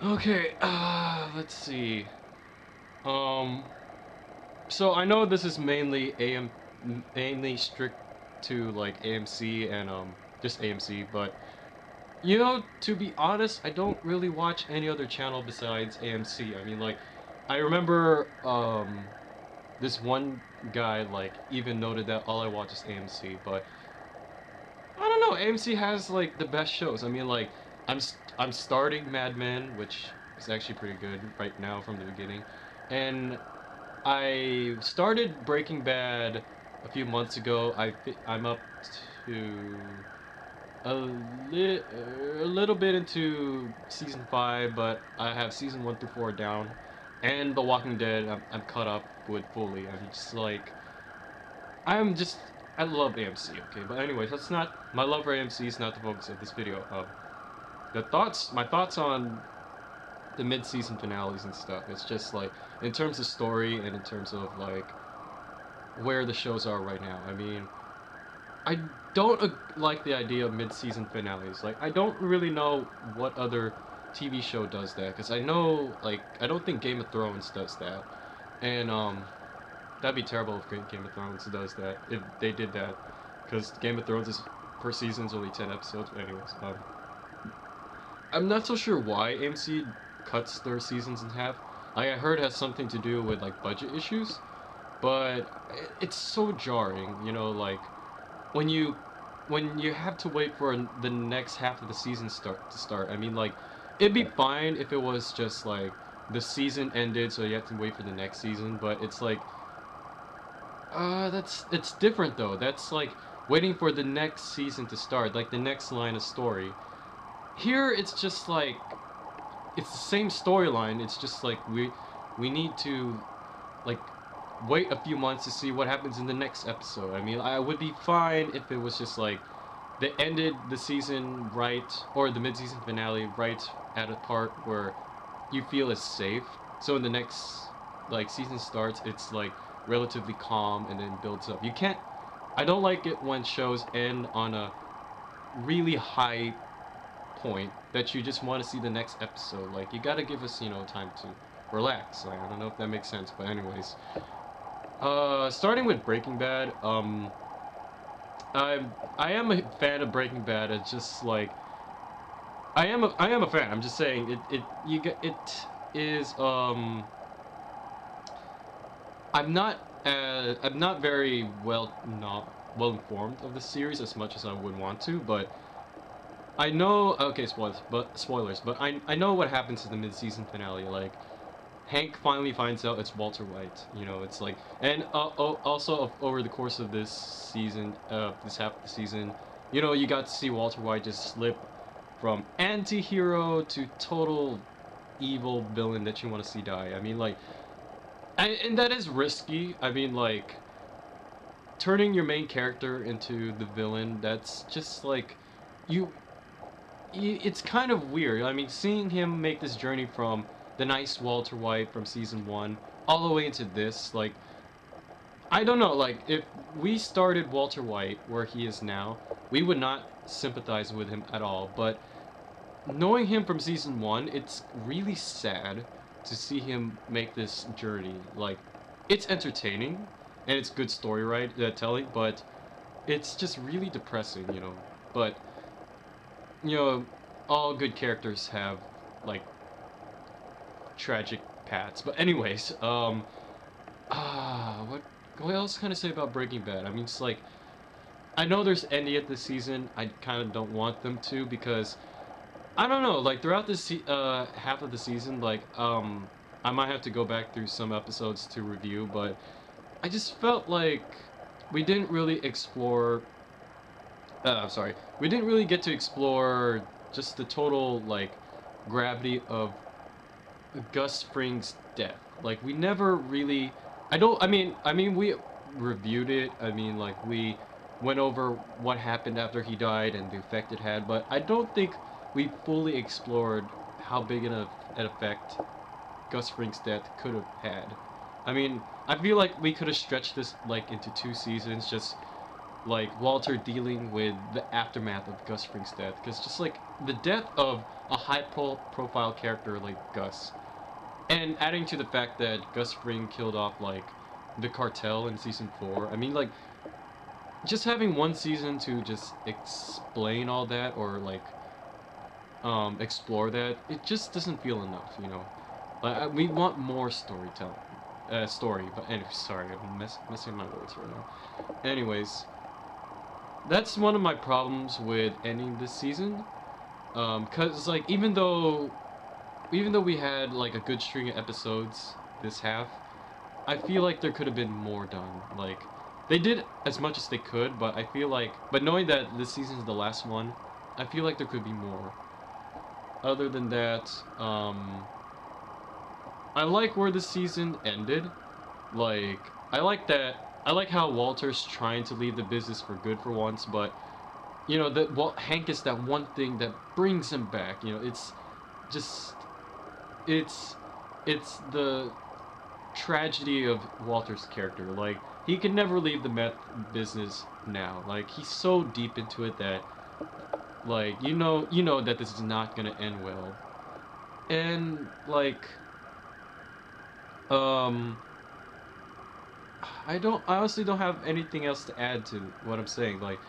Okay, let's see. Um, so I know this is mainly strict to like AMC and just AMC, but to be honest, I don't really watch any other channel besides AMC. I mean, like, I remember this one guy like even noted that all I watch is AMC, but I don't know. AMC has like the best shows. I mean, like, I'm starting Mad Men, which is actually pretty good right now from the beginning, and I started Breaking Bad a few months ago. I'm up to a, a little bit into season 5, but I have season 1 through 4 down, and The Walking Dead I'm caught up with fully. I'm just I love AMC. Okay, but anyways, that's not my love for AMC is not the focus of this video. My thoughts on the mid-season finales and stuff. It's just like in terms of story and in terms of like where the shows are right now. I mean, I don't like the idea of mid-season finales. Like, I don't really know what other TV show does that, because I know, like, I don't think Game of Thrones does that, and that'd be terrible if Game of Thrones does that, if they did that, because Game of Thrones is per season's only 10 episodes. But anyways, I'm not so sure why AMC cuts their seasons in half. Like, I heard it has something to do with like budget issues, but it's so jarring, like when you have to wait for the next half of the season to start. I mean, like, it'd be fine if it was just like the season ended, so you have to wait for the next season. But it's like, it's different though. That's like waiting for the next season to start, like the next line of story. Here, it's just like it's the same storyline. It's just like we need to like wait a few months to see what happens in the next episode. I mean, I would be fine if it was just like they ended the season right, or the mid-season finale right at a part where you feel is safe. So in the next like season starts, it's like relatively calm and then builds up. You can't. I don't like it when shows end on a really high point that you just want to see the next episode. Like, you gotta give us, time to relax. Like, I don't know if that makes sense, but anyways. Starting with Breaking Bad, I am a fan of Breaking Bad. It's just like I am a fan. I'm just saying it is I'm not very not well informed of the series as much as I would want to, but I know, okay, spoilers, but I know what happens in the mid-season finale. Like, Hank finally finds out it's Walter White. It's like, and also over the course of this season, this half of the season, you got to see Walter White just slip from anti-hero to total evil villain that you want to see die. I mean, like, and that is risky. I mean, like, turning your main character into the villain, that's just like, you it's kind of weird. I mean, seeing him make this journey from the nice Walter White from season 1 all the way into this, like, I don't know, like, if we started Walter White where he is now, we would not sympathize with him at all. But knowing him from season 1, it's really sad to see him make this journey. Like, it's entertaining and it's good story telling, but it's just really depressing. But all good characters have like tragic paths. But anyways, what else can I say about Breaking Bad? I mean, it's like, I know there's ending at this season. I kind of don't want them to, because I don't know, like, throughout this half of the season, like, I might have to go back through some episodes to review, but I just felt like we didn't really explore sorry, we didn't really get to explore just the total, like, gravity of Gus Fring's death. Like, we never really, I mean, we reviewed it. I mean, like, we went over what happened after he died and the effect it had, but I don't think we fully explored how big an effect Gus Fring's death could have had. I mean, I feel like we could have stretched this, like, into 2 seasons, just like Walter dealing with the aftermath of Gus Fring's death, because just like the death of a high profile character like Gus, and adding to the fact that Gus Fring killed off like the cartel in season 4. I mean, like, just having one season to just explain all that, or like explore that, it just doesn't feel enough, you know. Like, we want more storytelling, but anyway, sorry, I'm messing my words right now. Anyways, that's one of my problems with ending this season. Cause like even though we had like a good string of episodes this half, I feel like there could have been more done. Like, they did as much as they could, but I feel like, but knowing that this season is the last one, I feel like there could be more. Other than that, I like where the season ended. Like, I like that. I like how Walter's trying to leave the business for good for once, but you know that Hank is that one thing that brings him back. You know, it's just it's it's the tragedy of Walter's character. Like, he can never leave the meth business now. Like, he's so deep into it that, like, you know that this is not gonna end well. And like, um, I honestly don't have anything else to add to what I'm saying. Like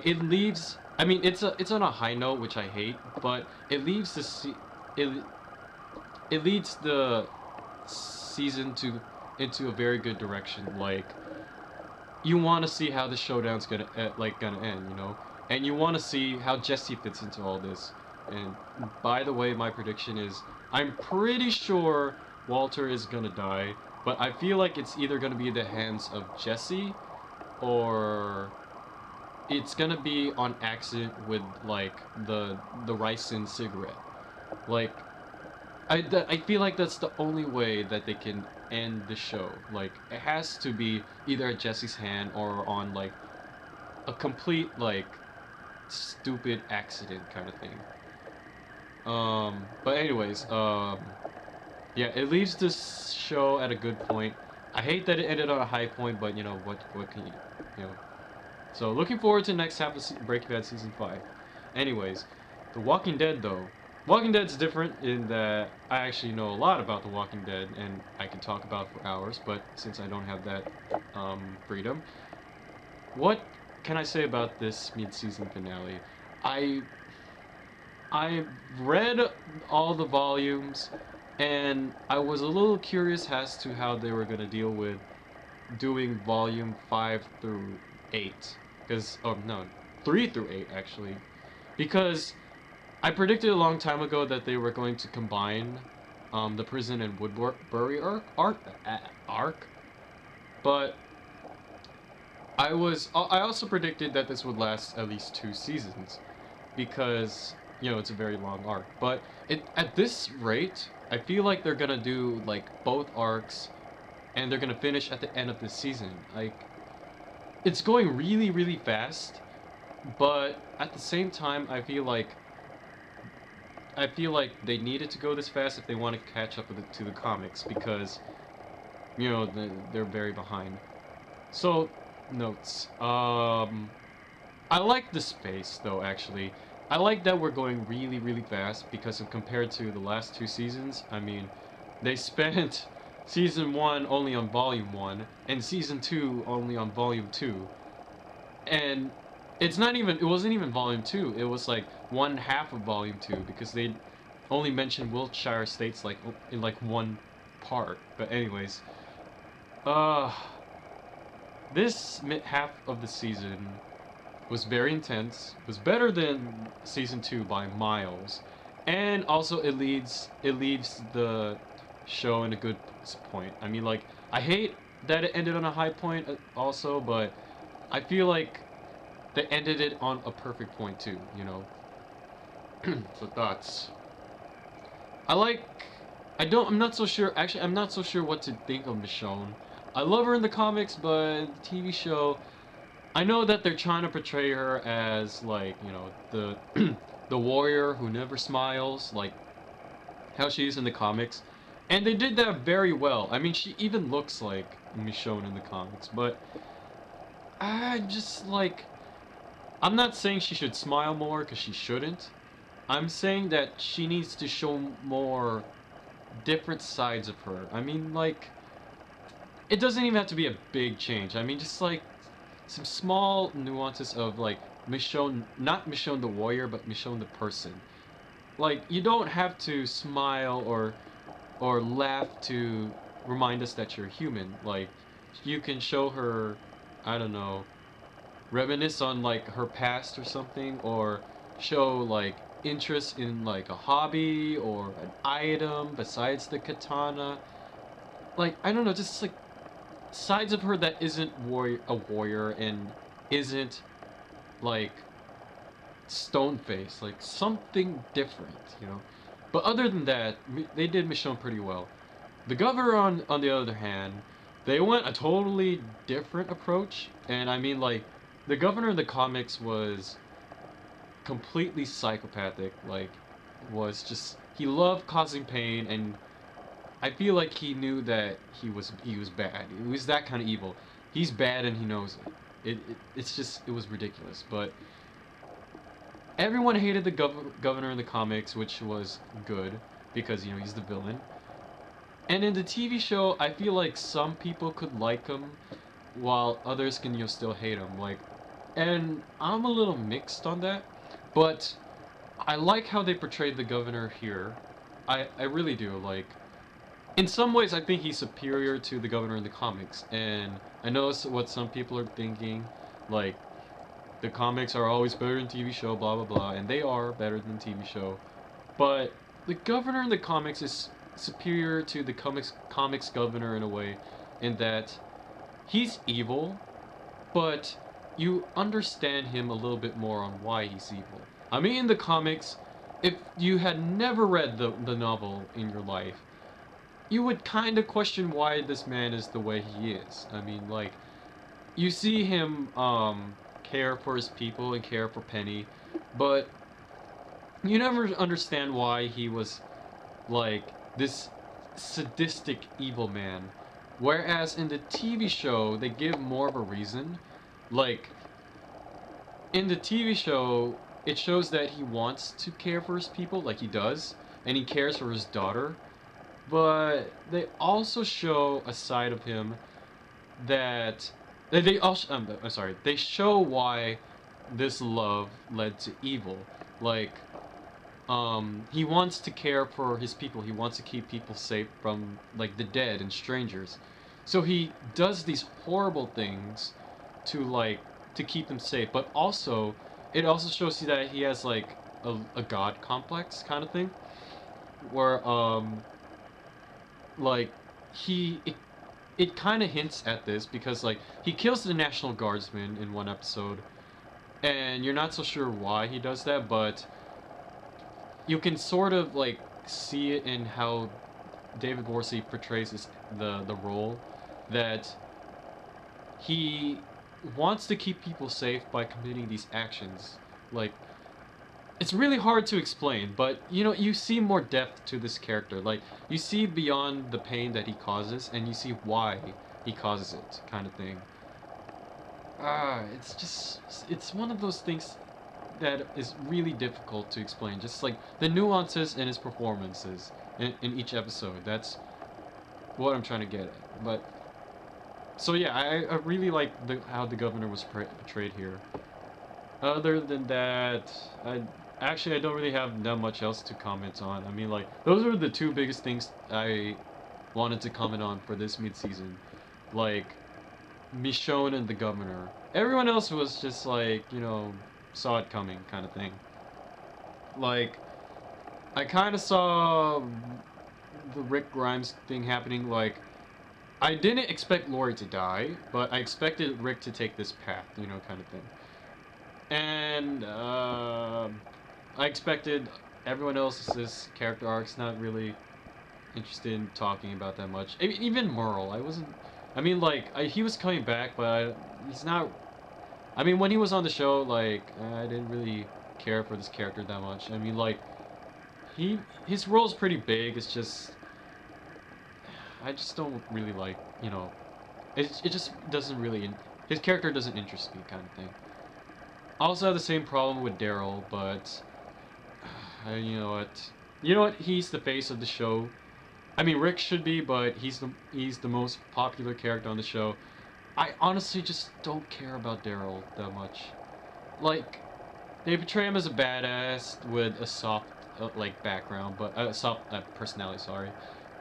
it leaves. I mean, it's on a high note, which I hate, but it leaves it it leads the season into a very good direction. Like, you want to see how the showdown's gonna end, you know, and you want to see how Jesse fits into all this. And by the way, my prediction is I'm pretty sure Walter is gonna die, but I feel like it's either gonna be the hands of Jesse, or it's gonna be on accident with like the ricin cigarette. Like, I feel like that's the only way that they can end the show. Like, it has to be either at Jesse's hand or on like a complete like stupid accident kind of thing. But anyways, yeah, it leaves this show at a good point. I hate that it ended on a high point, but you know what can you know. So looking forward to next half of Breaking Bad season 5. Anyways, The Walking Dead though. Walking Dead's different in that I actually know a lot about The Walking Dead and I can talk about it for hours, but since I don't have that freedom, what can I say about this mid-season finale? I I read all the volumes and I was a little curious as to how they were going to deal with doing volume 5 through 8. Because, oh no, 3 through 8 actually. Because I predicted a long time ago that they were going to combine the prison and Woodbury arc. But I also predicted that this would last at least 2 seasons. Because, you know, it's a very long arc. But at this rate, I feel like they're gonna do like both arcs and they're gonna finish at the end of this season. Like, it's going really, really fast, but at the same time, I feel like they needed to go this fast if they want to catch up to the comics, because you know they're very behind. So, notes. I like the space though. Actually, I like that we're going really, really fast because compared to the last 2 seasons. I mean, they spent season 1 only on volume 1 and season 2 only on volume 2, and it wasn't even volume 2. It was like one half of volume 2 because they only mentioned Wiltshire states like in like one part. But anyways, uh this half of the season was very intense, was better than season 2 by miles, and also it leaves the show in a good point. I mean, like, I hate that it ended on a high point also, but I feel like they ended it on a perfect point too, you know. So thoughts. I like I'm not so sure, actually I'm not so sure what to think of Michonne. I love her in the comics, but the TV show, I know that they're trying to portray her as like, you know, the the warrior who never smiles, like how she is in the comics. And they did that very well. I mean, she even looks like Michonne in the comics, but I just like, I'm not saying she should smile more because she shouldn't. I'm saying that she needs to show more different sides of her. I mean, like, it doesn't even have to be a big change. I mean, just like some small nuances of like Michonne, not Michonne the warrior, but Michonne the person. Like, you don't have to smile or laugh to remind us that you're human. Like, you can show her, I don't know, reminisce on like her past or something, or show like interest in like a hobby or an item besides the katana. Like, I don't know, just like sides of her that isn't a warrior and isn't like stone face, like something different, you know. But other than that, they did Michonne pretty well. The governor, on the other hand, they went a totally different approach, and I mean, like, the governor in the comics was completely psychopathic. Like, was just he loved causing pain, and I feel like he knew that he was bad. He was that kind of evil. He's bad, and he knows it. It's just it was ridiculous, but everyone hated the governor in the comics, which was good because he's the villain. And in the TV show, I feel like some people could like him, while others can still hate him. Like, and I'm a little mixed on that, but I like how they portrayed the governor here. I really do. Like, in some ways, I think he's superior to the governor in the comics, and I know what some people are thinking, like, the comics are always better than TV show, blah blah blah, and they are better than TV show. But the governor in the comics is superior to the comics governor in a way, in that he's evil, but you understand him a little bit more on why he's evil. I mean, in the comics, if you had never read the novel in your life, you would kind of question why this man is the way he is. I mean, like, you see him care for his people and care for Penny, but you never understand why he was like this sadistic evil man. Whereas in the TV show, they give more of a reason. Like, in the TV show, it shows that he wants to care for his people, like he does, and he cares for his daughter. But they also show a side of him that they also I'm sorry, they show why this love led to evil. Like, he wants to care for his people. He wants to keep people safe from like the dead and strangers. So he does these horrible things to like to keep them safe. But also, it also shows you that he has like a god complex kind of thing, where like he it kind of hints at this because like he kills the National Guardsman in one episode, and you're not so sure why he does that, but you can sort of like see it in how David Morrissey portrays the role, that he wants to keep people safe by committing these actions. Like, it's really hard to explain, but you see more depth to this character. Like, you see beyond the pain that he causes, and you see why he causes it, kind of thing. It's one of those things that is really difficult to explain. Just like the nuances in his performances in each episode. That's what I'm trying to get at. But so yeah, I really like how the governor was portrayed here. Other than that, I don't really have that much else to comment on. I mean, like, those are the two biggest things I wanted to comment on for this mid-season. Like, Michonne and the governor. Everyone else was just like, saw it coming kind of thing. Like, I kind of saw the Rick Grimes thing happening. Like, I didn't expect Lori to die, but I expected Rick to take this path, kind of thing. And I expected everyone else's character arcs, not really interested in talking about that much. Even Merle, I wasn't. I mean, like, he was coming back, but he's not. I mean, when he was on the show, like, I didn't really care for this character that much. I mean, like, his role's pretty big. It's just, I just don't really like, it just doesn't really his character doesn't interest me, kind of thing. I also have the same problem with Daryl, but you know what? You know what? He's the face of the show. I mean, Rick should be, but he's the most popular character on the show. I honestly just don't care about Daryl that much. Like, they portray him as a badass with a soft, like, background, but soft personality. Sorry,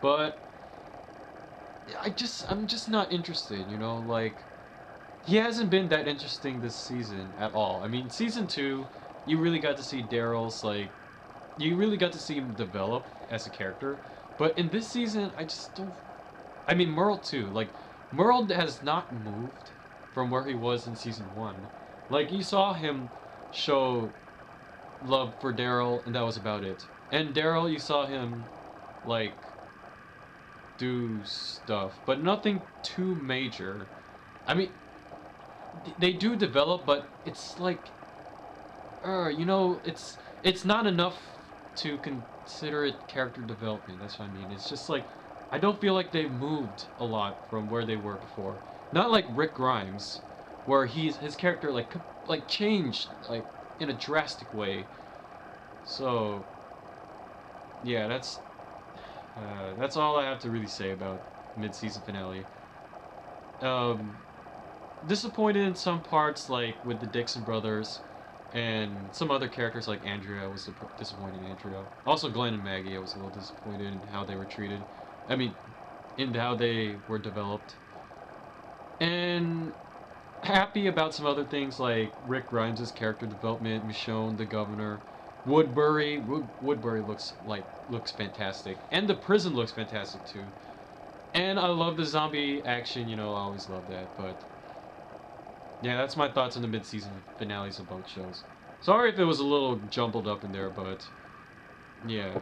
but I'm just not interested. You know, like, he hasn't been that interesting this season at all. I mean, season two, you really got to see Daryl's like, you really got to see him develop as a character. But in this season, I just don't. I mean, Merle too. Like, Merle has not moved from where he was in season one. Like, you saw him show love for Daryl, and that was about it. And Daryl, you saw him like do stuff, but nothing too major. I mean, they do develop, but it's like, you know, it's not enough to consider it character development. That's what I mean. It's just like, I don't feel like they've moved a lot from where they were before. Not like Rick Grimes, where his character like changed like in a drastic way. So yeah, that's all I have to really say about mid-season finale. Um, Disappointed in some parts, like with the Dixon brothers, and some other characters like Andrea. I was disappointed in Andrea. Also, Glenn and Maggie. I was a little disappointed in how they were treated. I mean, in how they were developed. And happy about some other things like Rick Grimes' character development, Michonne, the governor, Woodbury looks fantastic, and the prison looks fantastic too. And I love the zombie action. You know, I always love that. But yeah, that's my thoughts on the mid-season finales of both shows. Sorry if it was a little jumbled up in there, but yeah.